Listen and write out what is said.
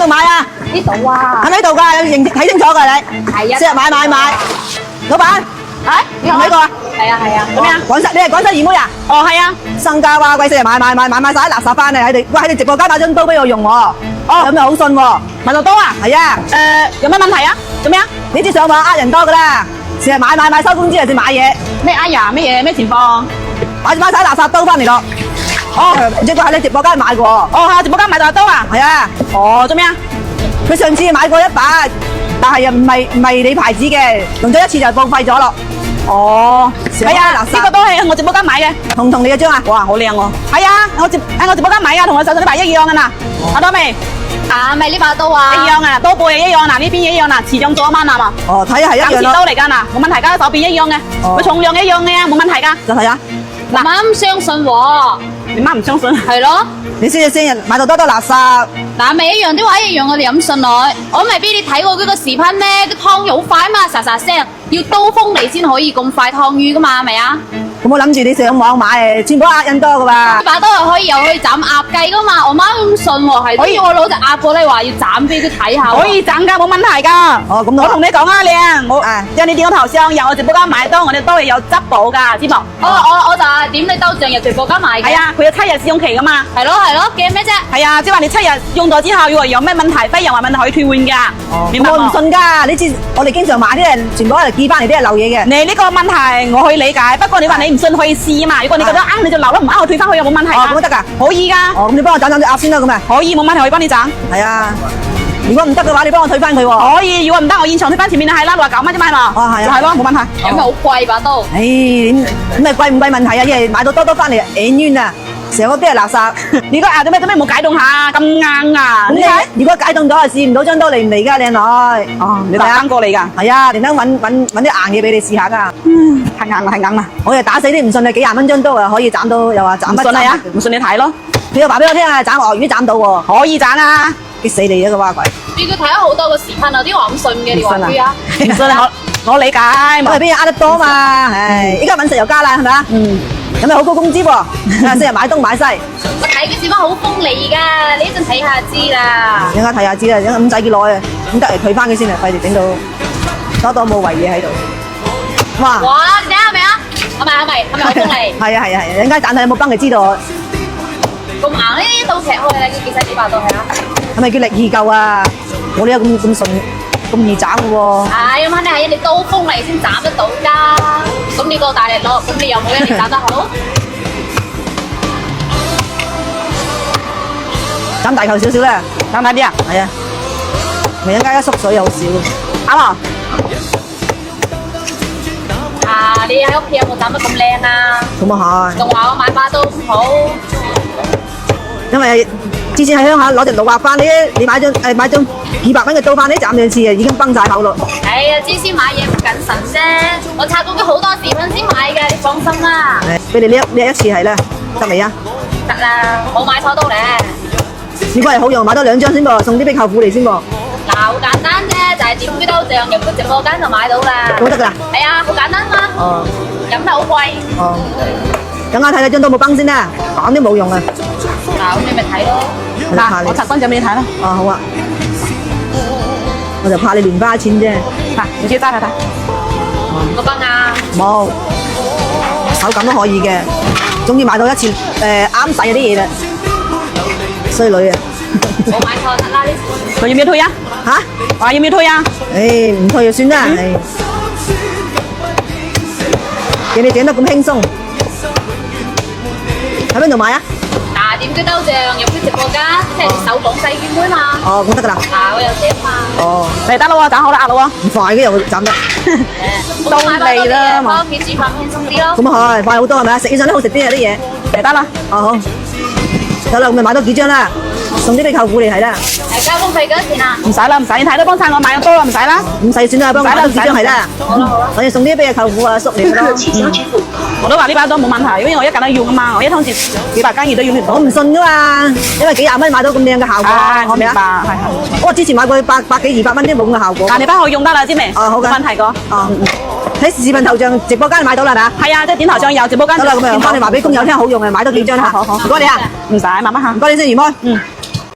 買啊？呢度啊，喺呢度㗎，認睇清楚㗎你。係啊，即係買，老闆，你睇過啊？係啊，做咩啊？你係廣州二妹啊？哦係啊，身家哇，貴死啊！買晒啲垃圾翻嚟喺你直播間買張刀俾我用喎。哦，咁又好信喎。買到刀啊？係啊。有咩問題啊？做咩啊？你知上網呃人多㗎啦，成日買收工之後先買嘢，咩哎呀？咩嘢？咩情況？買晒垃圾刀翻嚟咯。哦，唔知佢喺你直播間買過。哦，喺直播間買到刀啊？係啊。哦，做咩啊？佢上次買過一把，但係又唔係你牌子嘅，用咗一次就報廢咗咯。哦，係啊，垃圾呢個都係我直播間買嘅，同唔同你嘅張啊？哇，好靚喎！係啊，喺我直播間買啊，同我手上呢把一樣嘅嗱，睇到未？啊，咪呢把刀啊！一樣啊，刀背一樣嗱，呢邊一樣嗱，持重做一蚊啊嘛。哦，睇下係一鋼樣咯。刺刀嚟㗎嗱，冇問題㗎，手邊一樣嘅，佢重量一樣嘅，冇問題㗎。就睇下，媽媽唔相信喎，你媽唔相信？係咯，你先買到多垃圾。嗱咪一樣啲話一樣，我哋飲信佢。我咪俾你睇過嗰個視頻咩？啲湯魚好快嘛，沙沙聲，要刀鋒嚟先可以咁快燙魚㗎嘛，係咪啊？咁我諗住你上網買，全部呃人多㗎呢喎。把刀係可以又可以斬鴨雞㗎嘛，我媽咁信喎，係可以我攞隻鴨過嚟話要斬俾佢睇下喎。可以斬㗎，冇問題㗎。哦，咁我同你講啊，靚，我啊因為你點個頭像由我直播間買刀，我哋刀係有質保㗎，知冇？我就係點你兜醬入直播間買嘅。係啊，佢有7日試用期㗎嘛。係咯，驚咩啫？係啊，即係話你7日用咗之後，如果有咩問題，非任何問題可以退換㗎。明白我唔冇？信㗎，你知我哋經常買啲人全部係寄翻嚟啲係漏嘢嘅。你呢個問題我可以理解，不過你話你唔信可以試嘛。如果你覺得啱你就留咯，唔啱我退翻去又冇問題㗎。咁都得㗎？可以㗎，哦，咁你幫我斬隻鴨先啦，咁啊。可以冇問題，可以幫你斬。係啊，如果唔得嘅話，你幫我退翻佢喎。可以，如果唔得，我現場退翻前面係啦，69蚊啫嘛係嘛。哦係啊就係咯，冇問題。有冇好貴把刀？唉，咁咪貴唔貴問題啊？因為買到多翻嚟眼冤啊，成個都係垃圾。你個牙做咩冇解凍下？咁硬啊！咁你睇，你如果解凍咗，試唔到張刀嚟唔嚟㗎，靚女？哦，你特登過嚟㗎。係啊，連登揾啲硬嘢俾你試下㗎。太硬啦，太硬啦！我又打死啲唔信你幾廿蚊張刀啊，可以斬到，又話斬不唔信你啊斬？唔信你睇咯，佢又話俾我聽啊，斬鱷魚斬到喎，可以斬啊！激死你啊個蛙鬼！你佢睇咗好多個視頻啊，啲話唔信嘅，你話佢啊？唔信我理解，我係俾人呃得多嘛，唉，依家揾食又加啦，係咪啊？咁咪好高工資喎，成日買東買西，我睇嘅視頻好鋒利㗎，你一陣睇下知啦。陣間睇下知啦，陣間唔使幾耐啊，咁得嚟退翻佢先啊，費事整到多冇遺嘢喺度。哇！哇，你睇下係咪啊？係咪好鋒利？係啊，陣間斬睇有冇崩，你知道咁硬呢刀劈開啦，要幾細幾把刀係啊？係咪叫力易夠啊？我呢有咁順咁易斬嘅喎。唉，咁肯定係人哋刀鋒利先斬得到㗎。咁你個大力攞，咁你又冇人哋斬得好？斬大嚿少少啦，斬大啲啊！係啊，咪陣間一縮水又好少。啱啊！啊，你喺屋企有冇斬得咁靚啊？咁啊係，仲話我買把刀唔好，因為之前喺鄉下攞隻600翻，你買張200蚊嘅刀翻，你斬兩次啊，已經崩晒口咯。哎呀，之前買嘢唔謹慎啫，我查過佢好多視頻先買嘅，你放心啦。俾你呢一次係啦，得未啊？得啦，冇買錯刀咧。如果係好用，買多2張先噃，送啲俾舅父嚟先噃。嗱，好簡單啫，就係點杯刀醬入個直播間就買到啦。都得㗎啦。係啊，好簡單嘛。哦飲得好貴。哦，等下睇睇張刀冇崩先啦，講都冇用啊。嗱，咁你咪睇咯。嗱，我拆分獎俾你睇啦。哦好啊，我就怕你亂花錢啫。嗱，你自己揸睇睇。個崩啊！冇，手感都可以嘅，總之買到一次啱使嗰啲嘢啦。衰女啊！冇買錯得啦，呢次。佢要唔要退啊？嚇？話要唔要退啊？誒唔退就算啦。見你整得咁輕鬆，喺邊度買啊？嗱，點杯刀醬入去直播間，即係手綁細卷妹嘛。哦，咁得㗎啦。嗱，我有寫嘛。哦，嚟得咯喎，斬好啦，壓咯唔快嘅又斬得，我買把刀嘅，翻屋企煮飯輕鬆啲咯。咁啊係快好多係咪啊？食起上都好食啲啊啲嘢。喎，嚟得啦。哦好，得啦，咁咪買多幾張啦，送啲俾舅父嚟睇啦。係交通費幾多錢啊？唔使啦，唔使，你睇都幫襯我買咗刀啦，唔使啦。唔使算啦，幫我買多幾張係啦。好啦好啦。我要送啲俾舅父啊叔嚟咯。我都話呢把刀冇問題，因為我一格都要噶嘛，我一湯匙幾百斤嘢都要我唔信噶嘛，因為幾廿蚊買到咁靚嘅效果，唉，我係咪明白，啊？係。我之前買過百幾200蚊都冇咁嘅效果。但你翻去用得啦，知未？哦好嘅冇問題個。哦，喺視頻頭像直播間買到啦，係咪啊？係啊，即係點頭像有直播間。得啦，咁啊，幫你話俾工友聽好用啊，買多幾張啦。好好好唔該你啊，唔使，慢慢行唔。該你先，余妹。